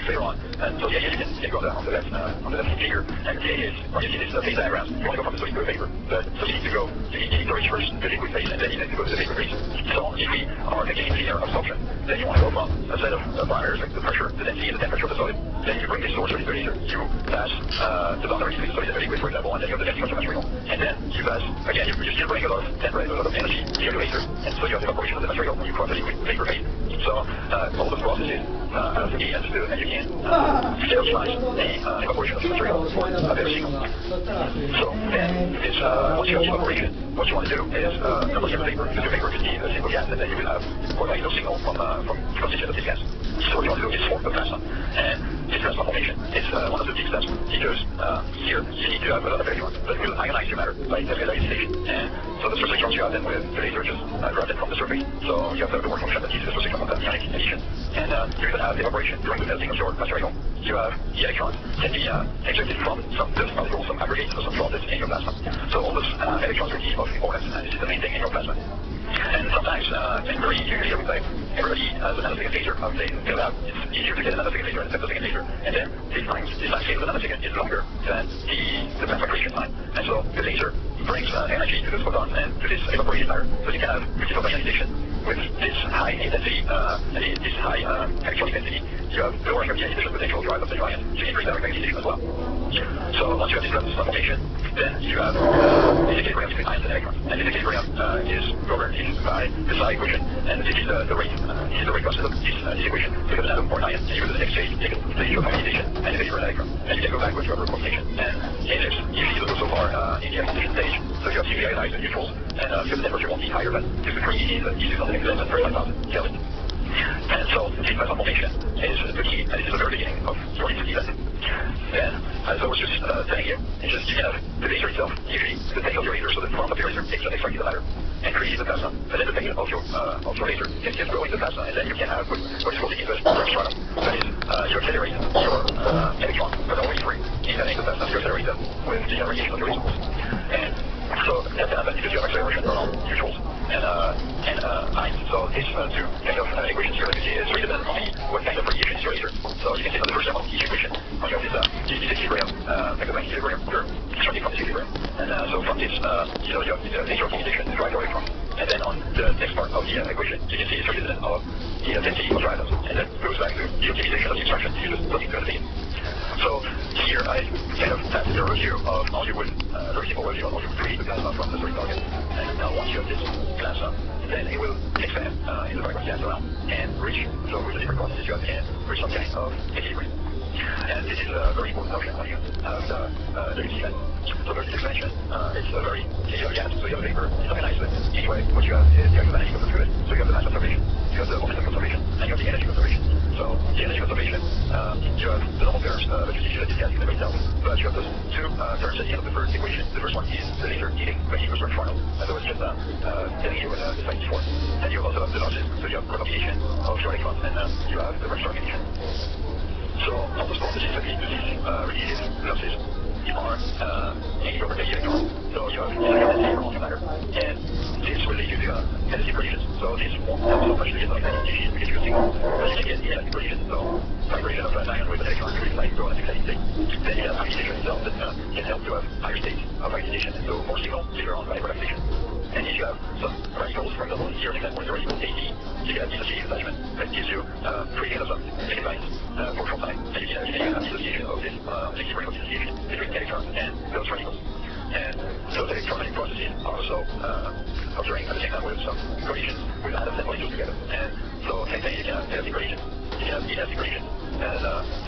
later on. And so the idea is you can go on the left figure, and the idea is, when you see this phase diagram, you want to go from the solid to the vapor. But so you need to reach first the liquid phase, and then you need to go to the vapor phase. So if we are again linear absorption, then you want to go from a set of parameters like the pressure, the density, and the temperature of the solid. Then you bring this source into the laser. You pass the boundary between solid and liquid, for example, and then you have the density of the material. And then you pass, again, you still bring a lot of energy to the laser, and so you have the evaporation of the material when you cross the liquid vapor phase. So all the processes have to be understood, and you can characterize the evaporation of the material for a better signal. So then it's once you have evaporation, what you want to do is double check the vapor, because the vapor could be a simple gas, and then you will have quite a little signal from the constituent of this gas. So what you want to do is form the plasma, and this plasma formation is one of the big steps, because here you need to have a lot of electrons that will ionize your matter by ionization. And so the source electrons you have then with the laser just grab them from the surface. So you have the work function that gives the source electron from the ionic emission. And you even have evaporation during the melting of your material. You have the electrons can be ejected from some dust particles, some aggregates, or some droplets in your plasma. So all those electrons will be of importance, and this is the main thing in your plasma. And sometimes, and very usually every time, everybody has a nanosecond laser. They feel out it's easier to get a nanosecond laser and a femtosecond laser. And then this time scale of the nanosecond is longer than the plasma creation time. And so the laser brings energy to the photons and to this evaporation matter. So you can have critical ionization with this high intensity, this high electronic density. You have lowering of the ionization potential drive of the ion. So you increase direct ionization as well. So once you have this plasma formation, then you have this equilibrium between ions and electrons. And this equilibrium is governed by the psi equation, and this is the rate. This is the rate constant of this equation. Take an atom or an ion, and you go to the next phase, take the issue of ionization, and you take for an electron. And you can go backwards to a formation. And lasers usually don't go so far in the ionization stage. So you have heavily ionized and neutrals, and because the temperature won't be higher than 2 to 3 is something less than 35,000 Kelvin. And so this plasma formation is the key, and this is the very beginning of your event. Then, as I was just telling you, it's just you have the laser itself, usually the tail of your laser, so the front of your laser takes an extracts the matter and creates the plasma. But then the tail of your laser can keep growing the plasma, and then you can have what is called the inverse stratum. That is, you accelerate your electron, but always free, in the plasma, you accelerate them with the radiation of your lasers. And so that's an advantage because you have acceleration around neutrals and ions. So these two kind of equations here, is rated on what kind of radiation is your laser. So you can see on the first step of each equation, when you have this equilibrium, magnetic equilibrium, you're extracting from this equilibrium. And so from this, you have the laser optimization to drive your electron. And then on the next part of the equation, you can see it's rated of the density of your atoms. And that goes back to the optimization of the extraction you just put into the thing. So here I kind of have a review of how you would, very simple review of how you would create the plasma from the solid target. And now once you have this plasma, then it will expand in the vacuum gas around and reach, so with the different processes you have can reach some kind of equilibrium. And this is a very important notion when you have the event. So there's this expansion, it's a very, you have a gas, so you have a vapor, it's organized, but anyway, what you have is you have the energy conservation. So you have the mass conservation, you have the momentum conservation, and you have the energy conservation. So the energy conservation, you have the normal terms that you see that this gas you can never tell, but you have those two terms at the end of the first equation. The first one is the laser heating when you construct trial, as I was just telling you the slide before. And you also have the losses, so you have propagation of your electrons, and you have the rupture emission. So all those processes that lead to these radiated losses are taking over the electrons. So you have electron density matter, and this will lead you to energy collisions. So this won't help so much to get like energy because you signal, but you can get energy collisions. So vibration of an ion with an electron will like go in a exciting state. Then you have ionization itself that can help to have higher states of ionization and so more signal later on by relaxation. And if you have some radicals, for example, here an example is the radical AD, you can have dissociative attachment that gives you creating of some second lines for short time. And you can have dissociation of this negative radical dissociation between electrons and those radicals. And those electronic processes are also occurring at the same time with some collisions with atoms and molecules together. And so same thing, you can have elastic collisions, you can have inelastic collisions. And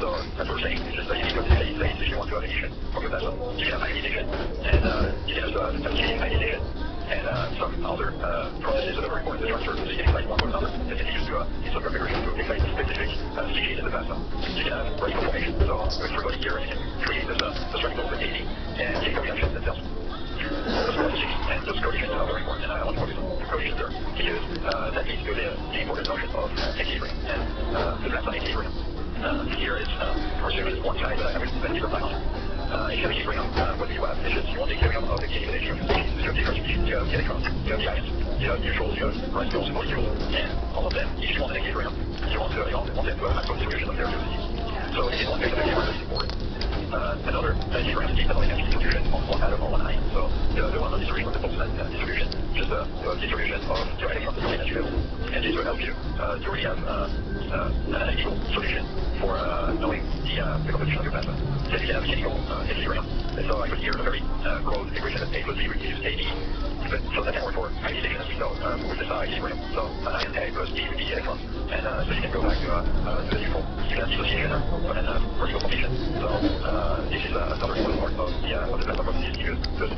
so as we're saying, it's just that you need to go to the steady state if you want to have ignition from your plasma. You can have ionization, and you can also have ionization. And some other processes that are very important to transfer to the excite one to another that can be used to in some configuration to excite specific species in the plasma. You can have radical formation. So with regard here, you can create this radical with AD and chemical reactions themselves. Those processes and those collisions are very important, and I want to focus on the collisions there because that leads to the important notion of equilibrium and the plasma equilibrium. Here is, for example, one side that I will spend your time on. If you have equilibrium, what you have is just you want the equilibrium of the equilibrium of the species. You have different species, you have the electrons, you have the ions, you have neutrals, you have radicals, molecules, and all of them, if you want an equilibrium, you want them to have maximum distribution of their activities. So NFTs around the NFT distribution on one atom or one ion. So the one on distribution of the Boltzmann distribution, just the distribution of your electrons at the energy level. And this will help you to really have an analytical solution for knowing the composition of your plasma. Then you can have chemical equilibrium. And so I could hear a very broad equation that A plus B reduces AD. But so that can work for ionization as we know with the equilibrium. So an ion A plus B would be electrons. And so you can go back to the neutral. You can have dissociation and then vertical formation. So this is another important part of the plasma processes because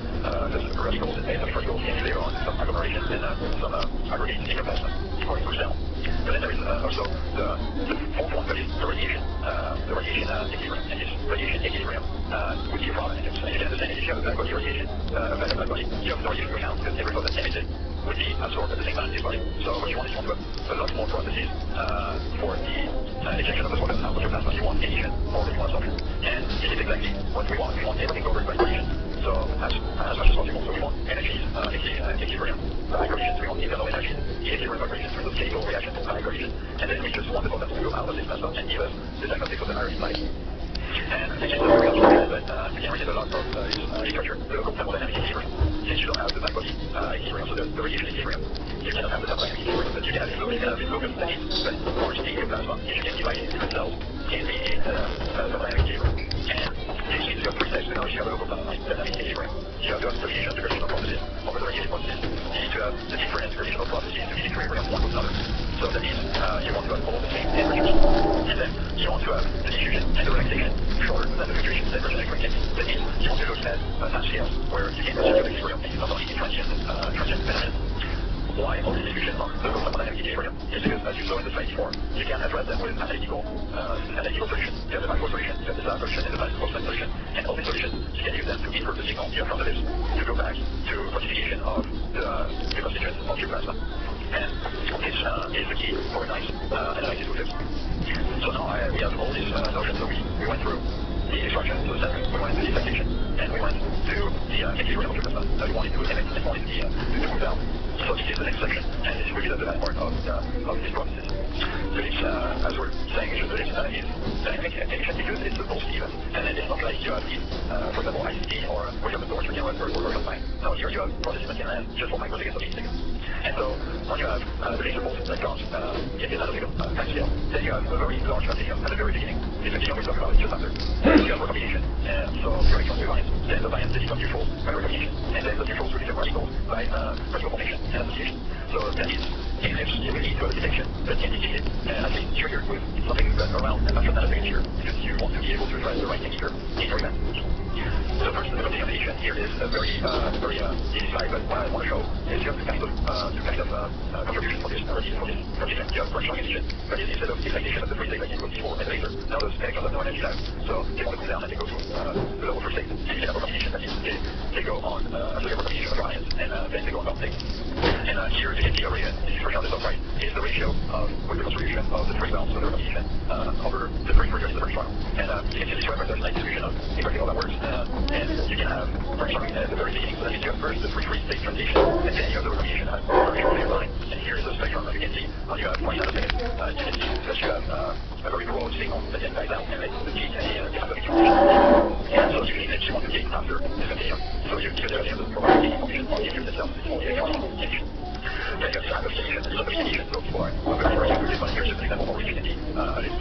there's radicals and beta radicals can later on some agglomerations and some aggregates in your plasma or in your cell. But then there is also the fourth one, that is the radiation equilibrium. And this radiation equilibrium would be a problem. And you can understand if you have a black body radiation, black body, you have no radiation going out because every photon emitted would be absorbed at the same time in this body. So what you want is you want to have a lot more processes for the ejection of the photon out of your plasma. You want emission more than you want absorption. And this is exactly what we want. We want everything covered by radiation. So as much as possible. So we want energies, equilibrium by radiation. So we want internal energies, equilibrium by radiation. So those chemical reactions by radiation. And then we just want the photons to go out of this plasma and give us the diagnostics of the iris light. And this is very abstract, but you can read a lot of literature, the local thermodynamic equilibrium. Since you don't have the black body equilibrium, so the radiation equilibrium, you cannot have the thermodynamic equilibrium, but you can have it, you can have it locus that is more in your plasma, if you can divide it into different cells in the thermodynamic equilibrium. And this means you have three steps to know if you have a local thermodynamic equilibrium. You have to have the radiation to gravitational processes over the radiation processes. You need to have the different gravitational processes to be equilibrium one with another. So that means you want to have all the same temperatures. And then you want to have the diffusion and the relaxation shorter than the filtration temperature and gradient. That means you want to look at time scales where you can consider the equilibrium and not only the transient phenomenon. Why all this discussion on local thermodynamic equilibrium is because, as you saw in the slide before, you can address them with analytical solution. You have the macro solution, you have the Zaha solution, and the Boltzmann solution, and all these solutions, you can use them to invert the signal you have from the lips to go back to quantification of the constituents of your plasma. And this is the key for a nice analysis with lips. So now we have all these notions. So we went through the extraction, so the centering, we went to the excitation, and we went to the equilibrium of your plasma. We wanted to emit and wanted to cool down. So this is the next section, and this will be the last part of these processes. So it's, as we're saying, is dynamic emission because it's a pulse even, and it's not like you have for example, ICT or where you have a torch, you have a real time. No, here you have processes that can last just for microseconds or 8 seconds. And so when you have the laser pulse that comes in the analytical time scale, then you have a very large continuum at the very beginning. This continuum we talk about it just after. Then you have recombination, and so your electrons will ions. Then the ions they become neutrals by recombination, and then the neutrals will become radicals by radical formation and association. So that is EMFs you will need to have a detection that can be gated and at least triggered with something around a natural nanoseconds here because you want to be able to address the right thing here in your event. So first, the continuation here is a very easy slide, but what I want to show is you have two kinds of contribution for this condition. You have fractional emission, but instead of excitation at the free state like it was before and later, now those electrons have no energy left. So they want to cool down and they go to the lower free state. And you can have recombination, that is they go on a recombination of ions and then they go on bound state. And here you can see already, this is on the top right, is the ratio of with the contribution of the free bounds, so the recombination over the free frequency of the first trial. And you can see this represents a nice distribution of exactly how that works. And you can have fractionally at the very beginning, so that means you have first the free state transition, and then you have the recombination at a very short period of time. And here is the spectrum that you can see when you have 20 nanoseconds. You can see that you have a very broad signal that then dies out and it's the peak and the cathodic transition. And so you can actually want to gate after this continuum. So you can have the probability information on the emission itself, it's only electronic emission. Then you have the amplification, this is amplification, so people are very familiar with this one. Here's just an example of what you can see. It's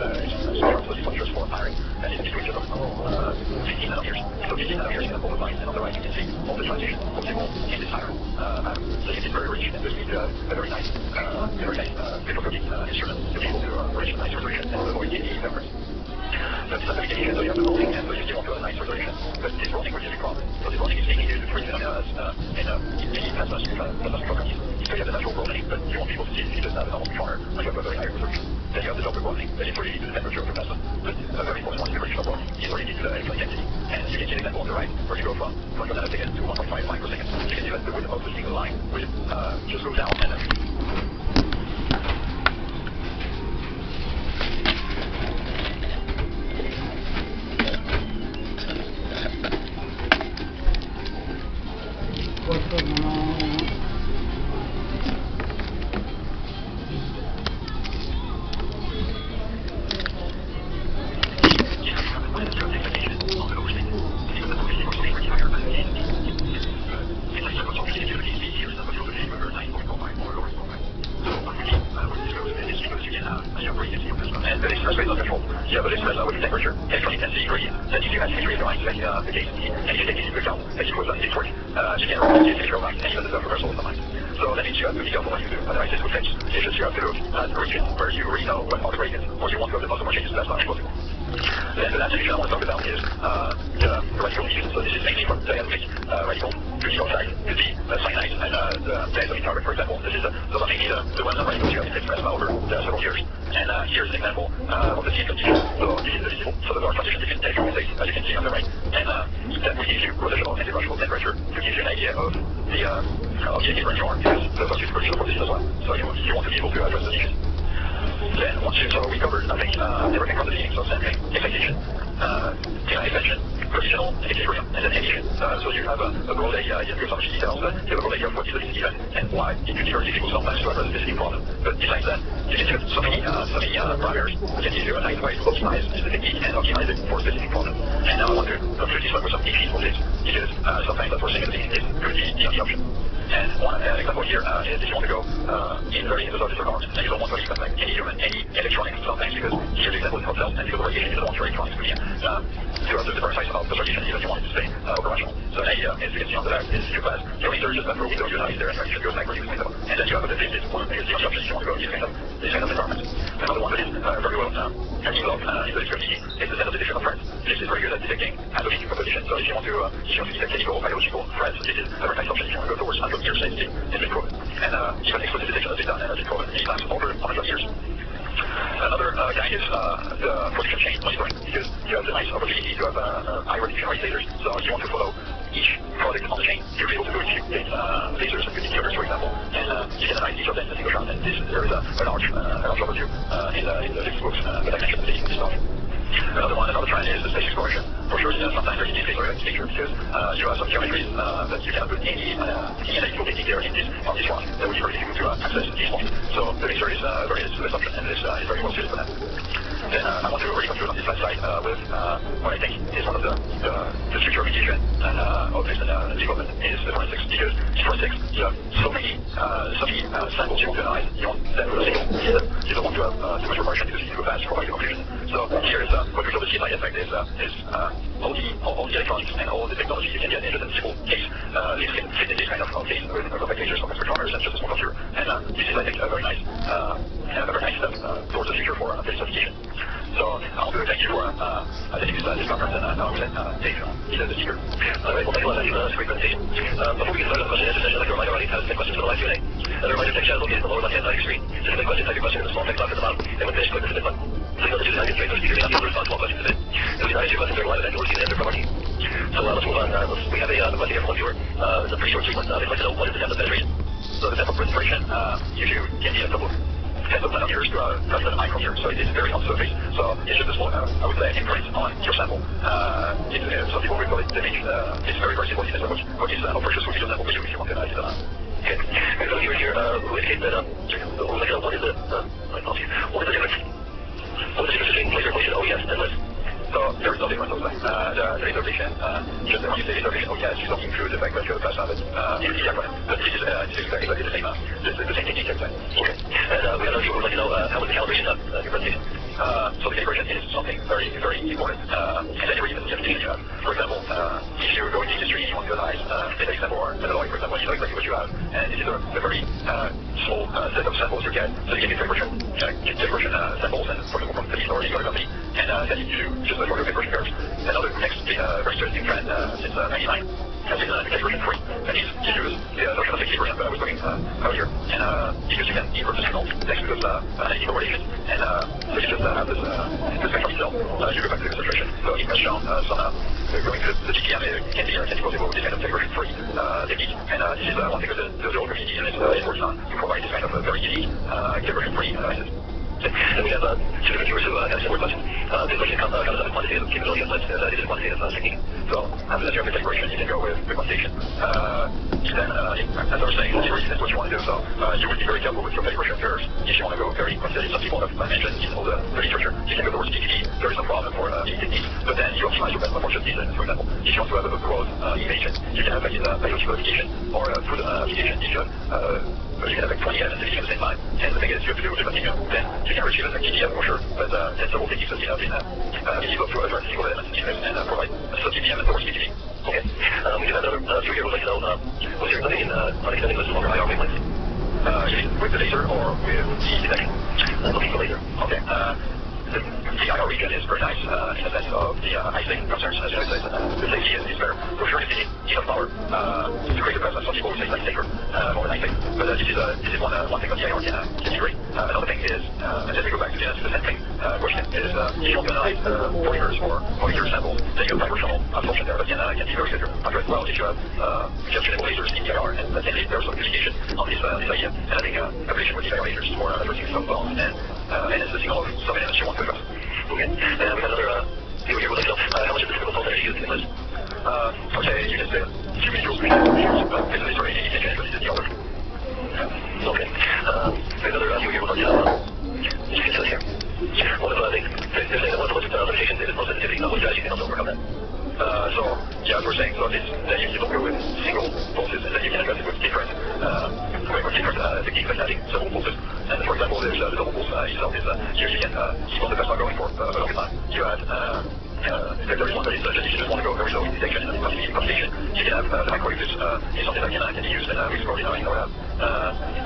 spectrum, so this one just for iron, and it's between just 15 nanometers. So 15 nanometers in the bullet line, and on the right you can see all the transition possible in this iron atom. So it's very rich, and this means a very nice spectroscopic instrument to be able to reach a nice resolution and avoid any numbers. That's the amplification, so you have the rolling, and so you still want to have a nice resolution, but this rolling will give you a problem. So this rolling is mainly due to three phenomena in the plasma spectroscopy. So you have the natural rolling, but you won't be able to see it if you just have a normal spectrometer, but you have a very high resolution. Then you have the Doppler rolling, that is related to the temperature of the plasma, but a very important one is the gradient rolling. It's related to the electron density. And you can see an example on the right, where you go from 1 nanosecond to 1.5 microseconds. You can see that the width of the single line will just go down and control. You have a list with the temperature, electron intensity, gradient. Then if you have history of lines, like the case in and you take it into account, that it was in work, you can reduce the history of lines and even the reversal of the lines. So that means you have to be careful when you do analysis with things. It's just you have to look at the region where you already know what are the gradients, or you want to have the possible changes as much as possible. Then the last section I want to talk about is the radical emission. So this is mainly from diatomic radical to the oxide, to the cyanide and the diatomic carbon, for example. This is mainly the one radicals you have in plasma over several years. And here's an example of the CN condition. So this is the visible. So the dark transition between temperature and phase, as you can see on the right. And that will give you rotational and differential temperature to give you an idea of the active where you are, because the first is crucial for this as well. So you want to be able to address the issues. Then so we covered, I think, everything from the beginning, so sampling, excitation, expansion, positional, and equilibrium, and then emission. So you have a broad idea, you have some details, but you have a broad idea of what is the event and why it can be very difficult sometimes to address the specific problem. But besides that, you can give so many parameters that can give you a nice way to optimize the technique and optimize it for a specific problem. And now I want to conclude this one with some key features because sometimes that we're saying that it could be the only option. And one example here is if you want to go in very into the regard, and you don't want to expect like any human, any electronics sometimes, because here's the example in hotels, and because of radiation, you don't want your electronics to be to have the parasites of the radiation, even if you want it to stay operational. So the idea, as you can see on the left, is you pass your meter just after a window, you analyze there, and radiation goes back where you window. And then you have a definitive one, because the only option if you want to go in this kind of environment. Another one that is very well developed in the community is the set of detection of threats. This is very good at detecting atomic composition. So if you want to detect chemical, biological threats, this is a very nice option if you want to go towards 100 years safety. It's been proven. And even explosive detection has been done and has been proven many times over 100 years. Another kind is the production chain monitoring, because you have the nice opportunity to have high resolution lasers. So you want to follow each product on the chain. You'll be able to go to take lasers and indicators, for example, and you can analyze each of them in a single shot. And there is a large overview in the textbooks that I mentioned at the beginning of this talk. Another trend is the space exploration. For sure, sometimes there's a space picture because you have some geometries that you cannot put any analytical technique there in this one. That would be very difficult to access these points. So the laser is a very useful option, and this is very well suited for that. Then I want to really conclude on this last slide with what I think is one of the future application and of this development is the forensics, because in forensics you have so many samples you want to analyze. You want them with a single system. You don't want to have too much preparation because you need to go fast to provide the conclusion. So here is what we call the CSI effect is all the electronics and all the technology you can get into the simple case. This can fit in this kind of case with compact lasers, compact spectrometers, and just a small computer. And this is, I think, a very nice step towards the future for this application. So I want to thank you for attending this conference, and now we let Dave lead the speaker. All right, well, thank you very much. That's a great presentation. Before we get started on the question and answer session, I'd like to remind everybody how to submit questions for the live Q&A. As a reminder, text chat is located in the lower left-hand side of your screen. To submit questions, type your question in the small text box at the bottom, and when finished, click the submit button. Please note that due to time constraints, our speaker may not be able to respond to all questions submitted. If we answer your questions during live event, we'll receive an answer from our team. So let's move on. We have a question here from one viewer. It's a pretty short sequence. They'd like to know what is the depth of penetration. So the depth of penetration usually can be a couple of tens of nanometers to less than a micrometer, so it is very on the surface. So it's just a small, I would say, imprint on your sample. Some people will call it image. It's very, very simple. It's what is how precious will be your sample for you if you want to analyze it. Okay. And so here who indicate that what is the difference? What is the difference between laser ablation OES and LIS? So there is no difference, I would say. The laser ablation, just when you say laser ablation OES, you don't include the fact that you have a plasma in the diaphragm. But this is exactly the same technique, I would say. Okay. And we have another viewer who would like to know how was the calibration done in your presentation? So the calibration is something very, very important. And any reason you have to have. For example, if you go in the industry and you want to analyze data example or methodology, for example, you know exactly what you have. And this is a very small set of samples you get. So you can get calibration samples and from the company or any other company. And then you just measure your calibration curves. Another next very interesting trend since 1999 has been the calibration free. That is, you use the notion of equilibrium that I was talking earlier. And because you can invert the signal next to this analytical radiation. And so you just have this spectrum itself. You go back to the concentration. So it has shown some going to the GTM can be possible with this kind of calibration free technique. And this is one thing that the whole community is working on to provide this kind of very unique calibration free analysis. And we have two different viewers who have similar questions. This question comes out of the quantitative capability of LIS, it is a quantitative technique. So after that you have the calibration, you can go with the quantitation. Then, as I was saying, that's what you want to do. So you would be very careful with your calibration curves if you want to go very quantitative. Some people have mentioned in all the literature, you can go towards PTD, there is no problem for these techniques. But then you optimize your best proportion season, for example. If you want to have a broad image, you can have like a biological application or a food application if you have you can have like 20 elements at the same time. And the thing is, you have to do a continuum. Then you can retrieve it like TDM for sure, but then several techniques that you have in you go through address single elements and provide a sub-TDM and towards TDM. Okay. We do have another few here who would like to know, what's your opinion on extending this to longer IR wavelengths? You mean with the laser or with the detection? Looking for laser. Okay. The IR region is very nice in the sense of the isolating concerns, as you say. The safety is better. For sure, if you need enough power to create a presence, some people would say like safer more than anything. But this is one thing that the IR can be great. Another thing is, and then we go back to the sampling question, is if you want to analyze polymers or molecular samples, then you have vibrational absorption there that can be very good. As well, if you have tunable lasers in the IR, and then there's some communication on this idea. And I think application with the IR lasers for addressing some bonds and it's the signal of some elements you want to address. Okay. And we have another viewer here who would like to know, how much of the typical pulse energy used in this? Okay, you can say a few millijoules, basically, sorry, you can change the other. Okay. We have another viewer here who would like to know, you can tell here. One of the things, they're saying that one of the limitations is pulse sensitivity. What strategy can help to overcome that? So, yeah, as we're saying, so it's that you don't go with single pulses, and then you can address it with different techniques like adding several pulses. And for example, there's the double pulse itself is here you can keep on the plasma going for a long time. You add there is one that is just if you just want to go very low in detection and computation, you can have the microwaves is something that can be used and we explored in our lab.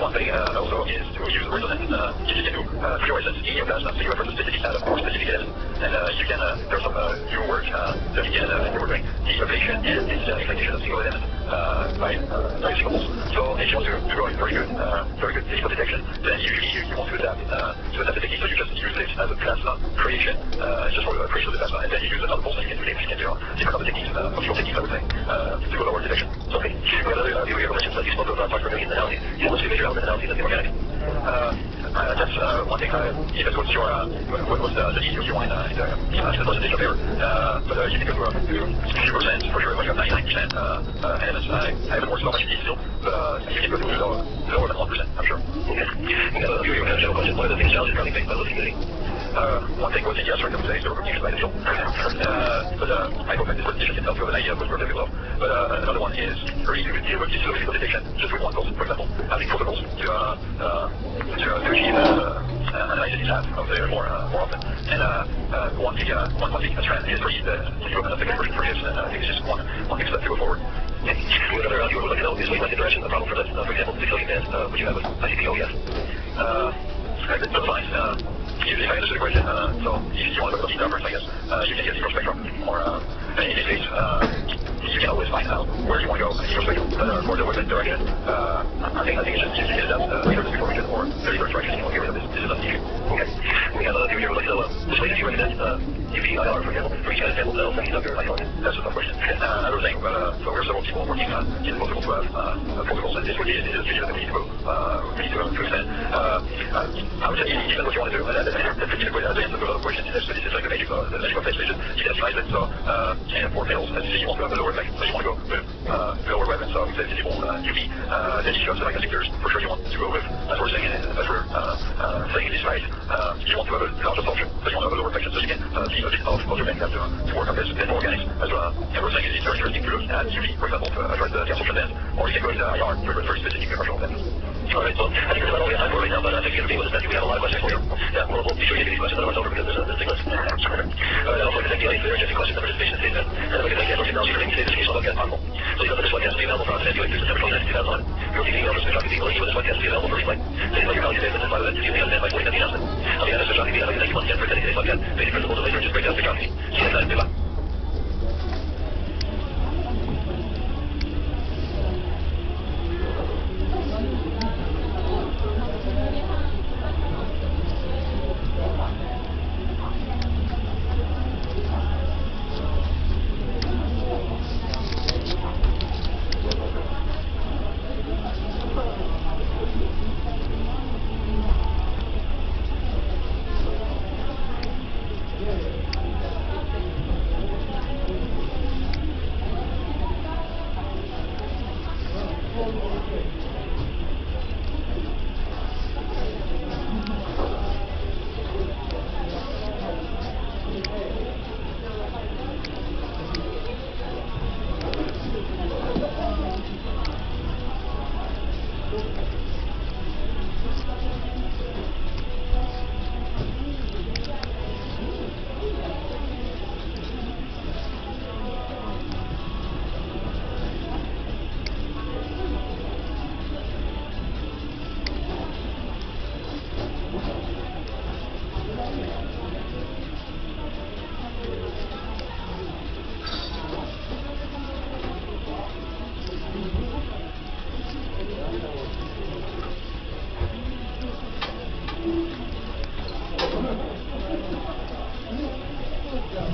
One thing also is to use resonance. You can do fluorescence in your plasma, so you refer to specific atom or specific element, and you can there's some new work that you can you were doing the ablation and the excitation of single elements by single pulse. So if you want to go in very good physical detection, then usually you want to adapt the technique. So you just use this as a plasma creation, just for the creation of the plasma, and then you use another pulse and you can do different other techniques, functional techniques, I would say, to go lower detection. Okay. We have another viewer here who mentions that you spoke of parts per million analyses. What's the major element analyses of the organic? That's one thing. Even what's your what was the need you want in the percentage of error? But you can go to a few percent for sure, like a 99% elements. I haven't worked so much in these still, but you can go to lower than 1%, I'm sure. Okay. We have a viewer here who has a general question. What are the things challenges currently faced by the community? One thing was the yes, right, I would say, is the recognition by the field. But I hope that this presentation can help you with an idea of what's relatively low. But another one is very easy to deal with physical detection just with one pulse. For example, having protocols to achieve analysis you have of the air more often. And one thing trend is really the development of the conversion for hips, and I think it's just one big step to go forward. Okay. Another viewer would like to know, is wavelength interaction a problem for this? For example, 6 million bands, would you have with ICP-O? Yes. That's fine. If I understood the question, so if you want to go to the numbers, I guess, you can get zero spectrum, or in this case, you can always find out where you want to go in zero spectrum, for the wavelength direction. I think it's just, you can adapt later before region or the reverse direction, you want to get rid of this. This is not the issue. Okay. We have a viewer here who would like to know, which way did you recommend UV-IR, for example, for each kind of sample that will send you up your iPhone? That's a tough question. I was saying, so we're several people working in possible to have protocols, and this would be a video that we need to extend. I would say, even what you want to do, that's a good answer to the question. This is like the magic of phase vision. You can optimize it, so, and for males, as you want to have a lower effect, so you want to go with lower weapons, so we say visible UV, then you go to like sectors, for sure you want to go with, as we're saying, as we're saying in this slide, you want to have a large absorption, so you want to have a lower effect, so you can see a bit of your bank to work on this, and for organics, as we're saying, it's very interesting to look at UV, for example, to address the absorption bands, or you can go into IR for very specific commercial bands. Alright, so I think that's about all we have time for right now, but thank you for being with us, Matthew. We have a lot of questions for you. Yeah, we'll be sure to get these questions otherwise over because there's a sickness. Alright, I'd also like to thank you for your interesting questions and participation in today's event. And I'd like to thank Android Technology for making today's educational webcast possible. Please note that this webcast will be available for on-demand viewing through September 29th, 2001. You'll see the email from Spectrum TV link with this webcast will be available for replay. Please invite your colleagues today to follow that to view the on-demand by 40 minutes announcement. On behalf of Spectrum TV, I'd like to thank you once again for attending today's webcast. Basic principles of laser and just breakdown spectroscopy. See you next time. Goodbye. Outdoor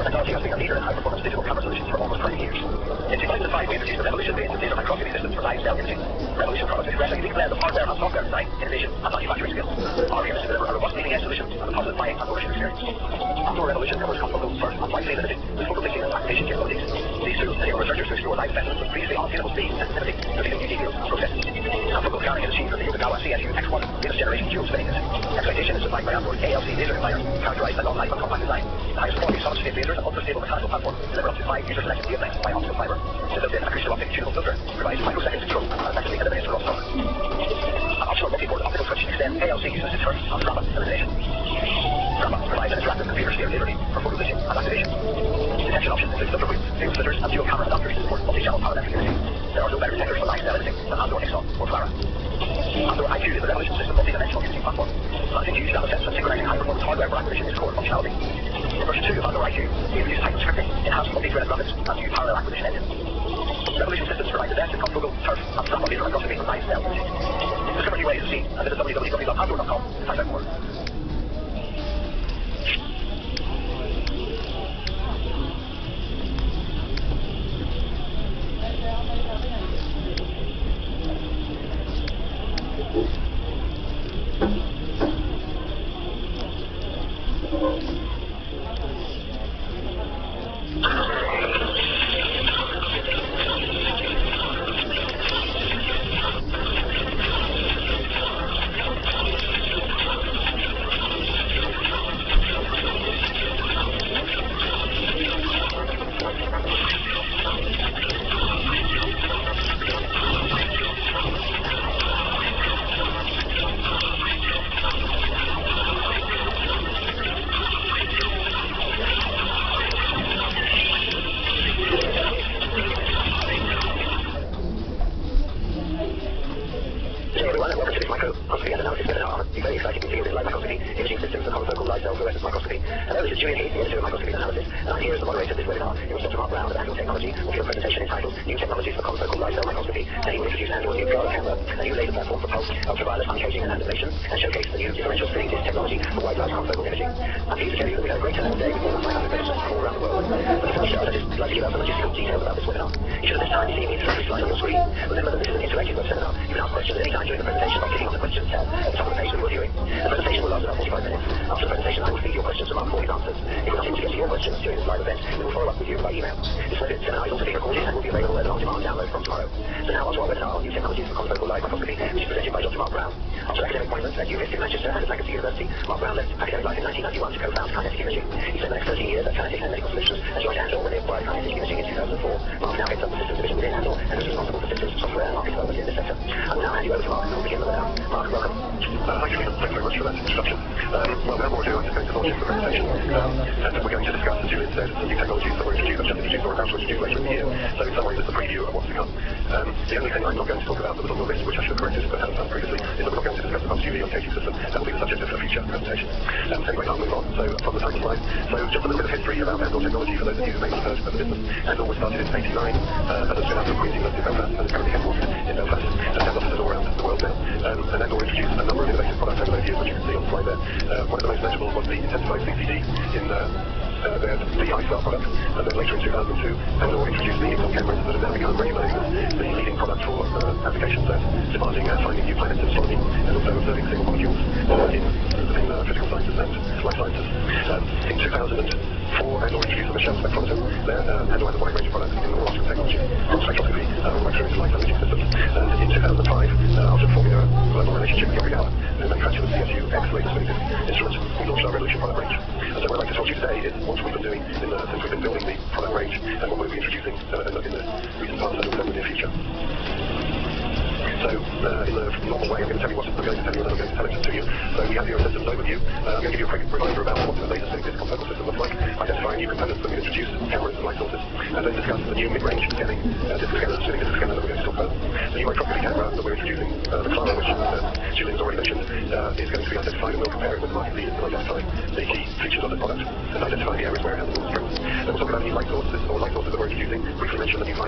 Technology has been a leader in high-performance digital camera solutions for almost 20 years. In 2005, we introduced the Revolution-based laser microscopy systems for live-cell imaging. Revolution products express a unique blend of hardware and software design, innovation, and manufacturing skills. Our aim is to deliver a robust leading-edge solution and a positive buying and ownership experience. Outdoor Revolution covers confocal, first, and wide-field imaging with focal placing and activation capabilities. These tools enable researchers to explore live specimens with previously unattainable speed and sensitivity, revealing new details and processes. Confocal scanning is achieved with the Yokogawa CSU X1 latest generation dual spinning disc. Excitation is supplied by Outdoor ALC laser combiners, characterized by long life and compact design. The highest quality solid-state lasers and ultra-stable mechanical platform deliver up to 5 user-selected wavelengths by optical fiber. The built-in acousto-optic tunable filter provides microsecond control and effectively eliminates crosstalk. An optional multi-port optical switch extends ALC usage terms on Strapa elimination. Strapa provides an interactive computer-steered laser beam for photo glitching and activation. Detection options include filter wheels, field splitters, and dual camera adapters to support multi-channel parametric imaging. There are no better detectors for live-cell imaging than Outdoor Nixon or Clara. Outdoor IQ is a Revolution system multi-dimensional imaging platform. Managing huge data sets and synchronizing high-performance hardware for acquisition is core functionality. In version 2 of Outdoor IQ, we introduced Titan scripting, enhanced multi-threaded graphics, and new parallel acquisition engine. Revolution systems provide the best in confocal, turf, and Strapa laser microscopy for live-cell imaging. Discover new ways to see and visit www.outdoor.com to find out more.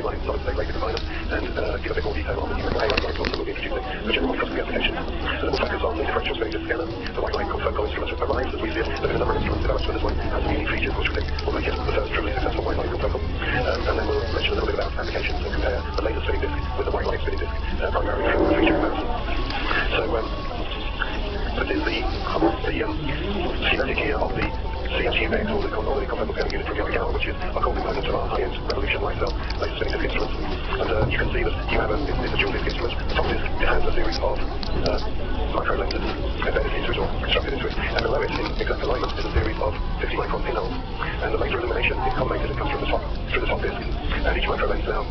line solid-state laser designer and give a bit more detail on the new AI light also will be introducing a general microscopy application. And then we'll focus on the differential spinning disk scanner. The white light confocal instrument arrives as we see it. There's been a number of instruments developed for this one, has some unique features which we think will make it the first truly successful white light confocal. And then we'll mention a little bit about applications and compare the laser spinning disk with the white light spinning disk, primarily for feature comparison. So this is the schematic here of the CSUX, or the confocal scanning unit from Yokogawa, which is a core component of our high-end Revolution light cell laser spinning disk instruments. And you can see that you have it's a dual disk instrument. The top disk has a series of micro lenses embedded into it or constructed into it, and below it in exact alignment is a series of 50-micron pinholes. And the laser illumination is culminated and comes from the top disk. And each micro lens now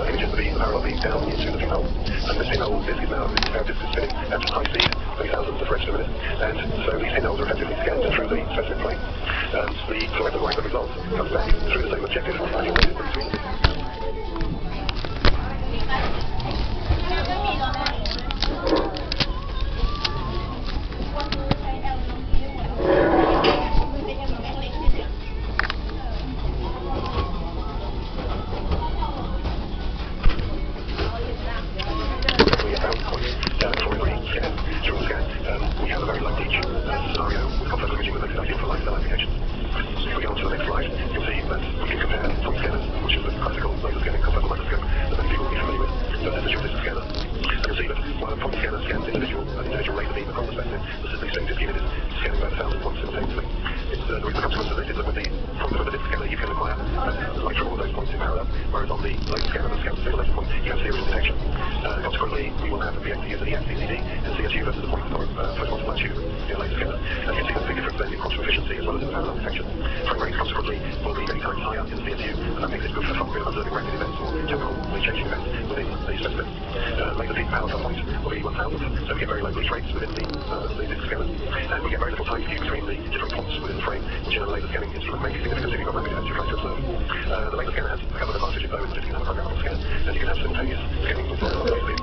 images the parallel beam down into the pinhole. And this pinhole disk is now spinning at high speed, many thousands of threads per minute. And so these pinholes are effectively scanned through the specific plane. And the fluorescent light that results comes back through the same objective as your laser between the discs. We have a very low reach scenario with confocal imaging that makes it ideal for lifestyle applications. So if we go on to the next slide, you'll see that we can compare point scanners, which is the classical laser scanning confocal microscope that many people will be familiar with, versus the dual disk scanner. And you'll see that while a point scanner scans an individual laser beam across the spectrum, the system spinning disk unit is scanning about 1,000 points simultaneously. The consequence of this is that with the disk scanner you can acquire light from all those points in parallel, whereas on the laser scanner that scans a single laser point, you have serial detection. Consequently, we will have be able to use an ESCCD and CSU versus a point photon tube in a laser scanner. And you can see there's a big difference then in quantum efficiency as well as in parallel detection. Frame rates consequently will be many times higher in the CSU, and that makes it good for fun with observing rapid events or chemically changing events within the specimen. Laser peak power per point will be 1,000, so we get very low bleach rates within the disk scanner. And we get very little time skew between the different points within the frame, which in a laser scanning instrument makes significant if you've got rapid events you're trying to observe. The laser scanner has a couple of advantages though, is that you can have a programmable scan, and you can have simultaneous scanning with the laser beam.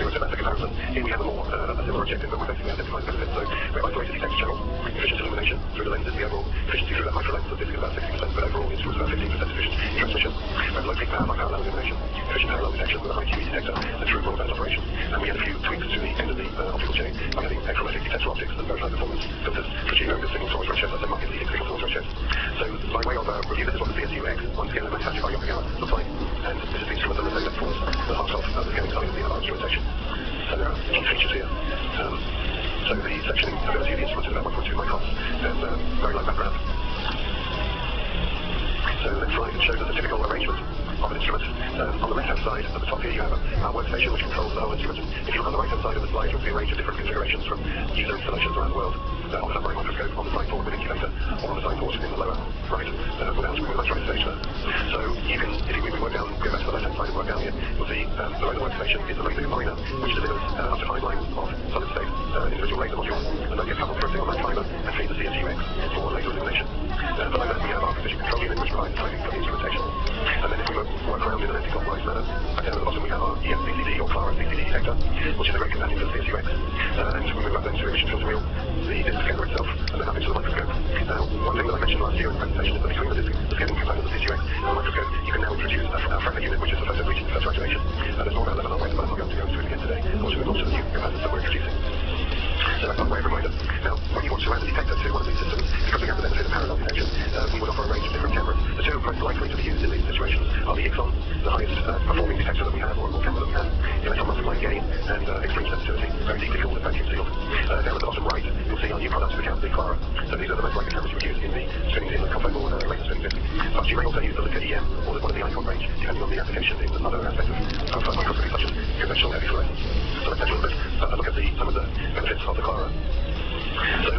So that's a comparison. Here we have a similar objective, but we basically identify the benefits. So we have isolated detection channels, efficient illumination through the lenses, the overall efficiency through that micro lens of the disk is about 60%, but overall it's about 15% efficient in transmission. We have low peak power by parallel illumination, efficient parallel detection with a high QE detector, and true broadband operation. And we had a few tweaks to the end of the optical chain by adding achromatic detector optics and very high performance filters to achieve over single source ratios. That's a market leading single source ratios. So by way of review, this is what the CSUX, one scanner manufactured by Yokogawa, looks like. And this is the instrument that that forms the heart of the scanning side of the advanced instrumentation. So there are key features here. So the sectioning ability of the instrument is about 1.2 microns and very low background. So the next slide shows us a typical arrangement of an instrument. On the left-hand side, at the top here, you have our workstation which controls the whole instrument. If you look on the right-hand side of the slide, you'll see a range of different configurations from user installations around the world. On the submarine microscope, on the side port with incubator, or on the side port in the lower right, without right stage there. So you can, if we work down, go back to the left-hand side and work down here, you'll see the laser workstation is the laser combiner, which delivers up to 5 lines of solid-state individual laser modules, and that gets coupled through a single line fiber and feeds the CSUX for laser illumination. Below that we have our precision control unit, which provides the timing for the instrumentation. And then if we work around in an anti-clockwise manner, down at the bottom we have our ESCCD or Clara CCD detector, which is a great companion for the CSUX. And we move up then to emission filter wheel, the disk scanner itself, and then up into the microscope. Now, one thing that I mentioned last year in the presentation is that between the scanning component of the CSUX and the microscope, you can now introduce a fragment unit, which is the photo bleaching and photo activation. There's more about that on our website, but I'm not going to go into it again today, unfortunately, with the new components that we're introducing. So that's by way of reminder. Now, when you want to add a detector to one of these systems, because we have the benefit of parallel detection, we would offer a range of different cameras. The two most likely to be used in these situations are the Ixon, the highest performing detector that we have, or camera that we have, electron multiplying gain, and extreme sensitivity, very deeply cooled and vacuum sealed. Down at the bottom right, you'll see our new product account, the Clara. So these are the most likely cameras you would use in the spinning in the confocal laser spinning disk. But you may also use the Leica EM or one of the Icon range, depending on the application in other aspects of microscopy, such as conventional heavy fluorescence. So let's take a little bit look at some of the benefits of the Clara. So,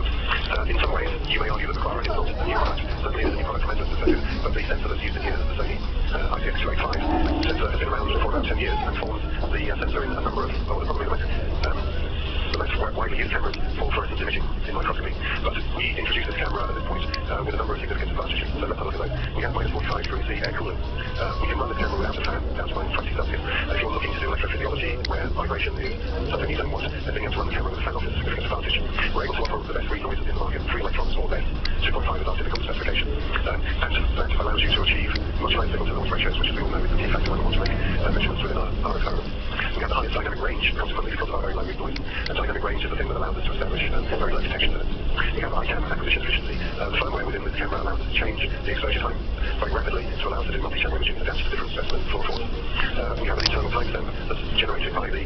in some ways, you may argue that the Clara is not a new product. Certainly it is a new product from Edmund's perspective, but the sensor that's used in here, the Sony ICX285 sensor, has been around for about 10 years and forms the sensor in a number of, probably the most widely used cameras for fluorescence imaging in microscopy. But we introduced this camera at this point with a number of significant advantages. So let's have a look at those. We have minus 45 degrees C air cooling. We can run this camera without a fan, down to minus 20 Celsius. If you're looking to do electrophysiology where vibration is something you don't want, and being able to run the camera with a fan off is a significant advantage. We're able to offer the best read noises in the market, 3 electrons or less. 2.5 is our typical specification, and that allows you to achieve much higher signal to noise ratios, which as we all know is the key factor when we want to make measurements within our experiment. We have the highest dynamic range, consequently because of our very low read noise, and dynamic range is the thing that allows us to establish very low detection limits. We have ICAM acquisition efficiency. The firmware within this camera allows us to change the exposure time very rapidly to allow us to do multi-channel imaging attached to different specimen fluorophores. We have an internal timestamp that's generated by the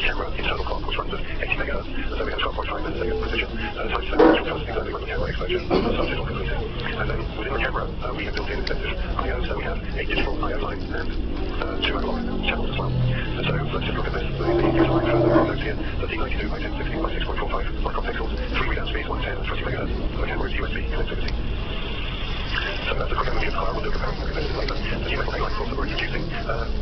camera internal clock, which runs at 80 megahertz, so we have 12.5 milliseconds precision timestamp, which will tell us exactly when the camera exposure started or completed. And then within the camera, we have built in extensive I/O, so we have 8 digital I/O lines and 2 analog channels as well. And so let's just look at this. The user line for the notes here, 1392 by 1060 by 6.45 micropixels, 3 readout speeds, 110 and 20 megahertz. The camera is USB connectivity. So that's a quick overview of the car. We'll do a comparison with this later. The new metal halide source that we're introducing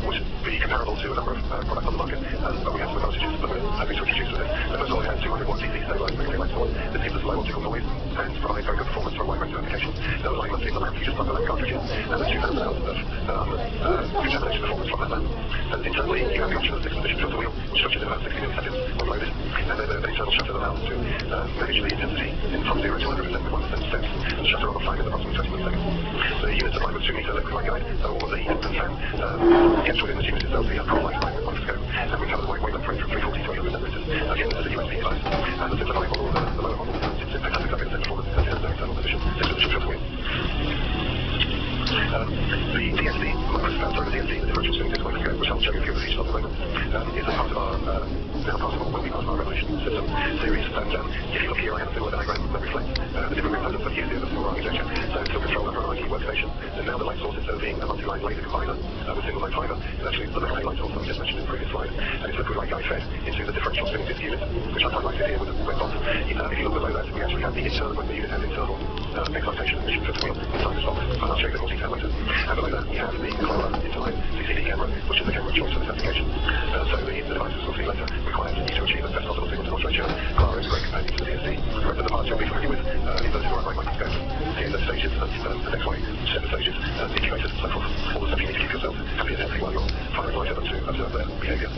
would be comparable to a number of products on the market, but we have some advantages that we're hoping to introduce with it. First of all, it has 200 watt DC stabilized metal halide source. This gives us low optical noise and provides very good performance for a wide range of applications. No alignment in the lamp, you just plug the lamp cartridge in, and there's 2,000 hours of contamination performance from that lamp. And internally, you have the option of 6-position filter wheel, which switches in about 60 milliseconds when loaded, and then an internal shutter that allows us to manage the intensity from 0 to 100% with 1% steps, and the shutter on the fine is approximately 20 milliseconds. The unit supplied with 2-meter liquid light guide, so all of the heat and fan gets within the unit itself, so you have cold light line with microscope, and we cover the wavelength range from 340 to 800 nanometers. Again, this is a USB device, and the simplified model, the lower model, has exactly the same performance as the internal position, 6-position filter wheel. The DSD microscope, sorry, the DSD, the differential spinning disc microscope, which I'll show you a few of the features of at the moment, is a part of our, now part of what will be part of our Revelation system series. And if you look here, I have a similar diagram that reflects the different components that use the other architecture. So it's still controlled over an IT workstation, and now the light source, instead of being a multi-line laser combiner with single light fiber, is actually the metal halide source that we just mentioned in the previous slide, and it's liquid light guide fed into the differential spinning disc unit, which I've highlighted here with a red dot. If you look below that, we actually have the internal, when the unit has internal excitation emission filter wheel inside this box, and I'll show you a bit more detail later. And below that, we have the Clara Interline CCD camera, which is the camera of choice for this application. So the devices we'll see later requires you to achieve the best possible signal to noise ratio. Clara is a great companion to the DSD. The rest of the parts you'll be familiar with, inverted or upright microscopes, CSS stages, the next way, separate stages, incubators, and so forth. All the stuff you need to keep yourself happy and healthy while you're firing light at them to observe their behavior.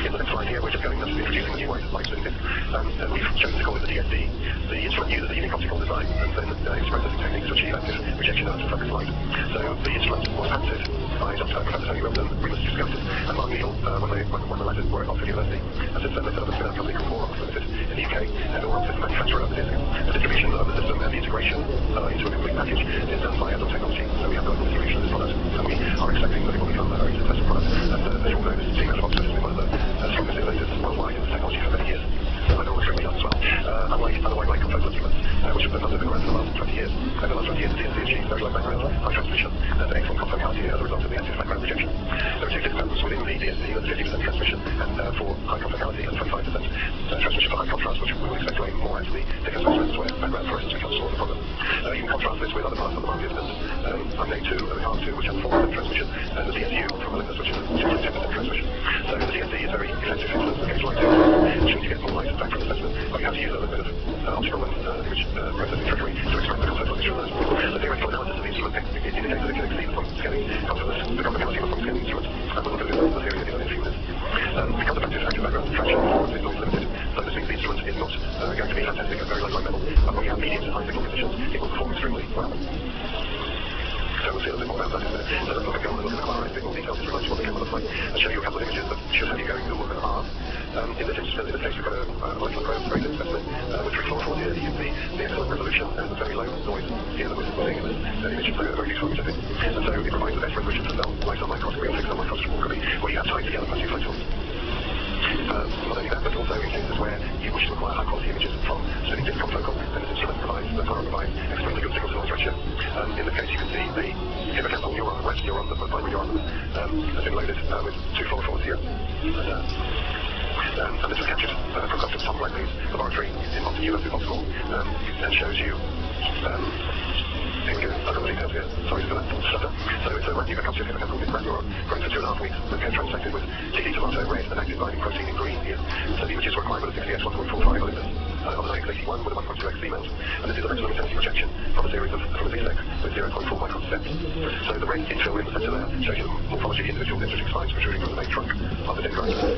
In the next slide here, we're just going to be introducing the new light spinning disc. We've chosen to call it the DSD. The instrument uses a unique optical design and then its processing techniques to achieve active rejection out of focus light. So the instrument was patented by Professor Tony Wilson, Remus Discovered, and Mark Neal when the latter were at Oxford University. And since then, they set up a spin-out company called Moreox Limited in the UK, and Moreox is the manufacturer of the disc. The distribution of the system and the integration into a complete package is done by Adult Technology. So we have global distribution of this product, and we are expecting that it will become a very successful product. And as you all know, this team at Oxford has been one of the strongest innovators worldwide in this technology for many years. And I know extremely young as well. Unlike other white light control instruments, which have been around for the last 20 years, over the last 20 years, the DSD achieves very low background, high transmission, and excellent confoundability as a result of the active background rejection. There are 2 discounts within the DSD, that's 50% transmission and for high confoundability and 25% transmission for high contrast, which we would expect to aim more at the thicker specimens where background fluorescence becomes more of a problem. You can contrast this with other parts of the market, and INA2 and IHART2, which have 4% transmission, and the DSU from Olympus, which is 10% transmission. So the DSD is very effective in terms of gauge light too, which means you get more light back from the specimen, but you have to use a little bit of optical and image processing trickery to extract the content from the instrument. The theoretical analysis of the instrument indicates that it can exceed the point scanning the confoundability of a point scanning instrument. And we'll look at the theory in a few minutes. Because of active background diffraction, performance is noise limited, so this means the instrument is not going to be fantastic at very low light level, but when you have medium to high signal conditions, it will perform extremely well. So we'll see a little bit more about that in a minute. So let's look at the Clara in a bit more detail to relate to what the camera looks like. I'll show you a couple of images that should have you going Google and Earth. In this case, we've got a electron very thin specimen with 3 fluorophores here. You can see the excellent resolution and the very low noise here that we're seeing in this image. So very useful image, I think. And so it provides the best resolution for light on microscopy or fixed on microscopy, where you have tied together plastic photons. Not only that, but also in cases where you wish to acquire high-quality images from spinning disc confocal, then this instrument provides extremely good signal-to-noise ratio. In this case, you can see the hippocampal neuron, the West neuron, the primary neuron, has been loaded with 2 fluorophores here. And this was captured from Dr. Tom Blankley's laboratory in Boston University Hospital, and shows you here we go, I've got the details here, sorry for that stutter. So it's a you captured hippocampal neuron grown for 2.5 weeks, that came transfected with TD tomato red and active binding protein in green here. So the images were acquired with a 60S 1.45 Olympus on an AX81 with a 1.2x C mount, and this is a maximum intensity projection from a series of a Z-Sex with 0.4 micron steps. So the red infill in the center there shows you the morphology of the individual dendritic spines protruding from the main trunk of of the data.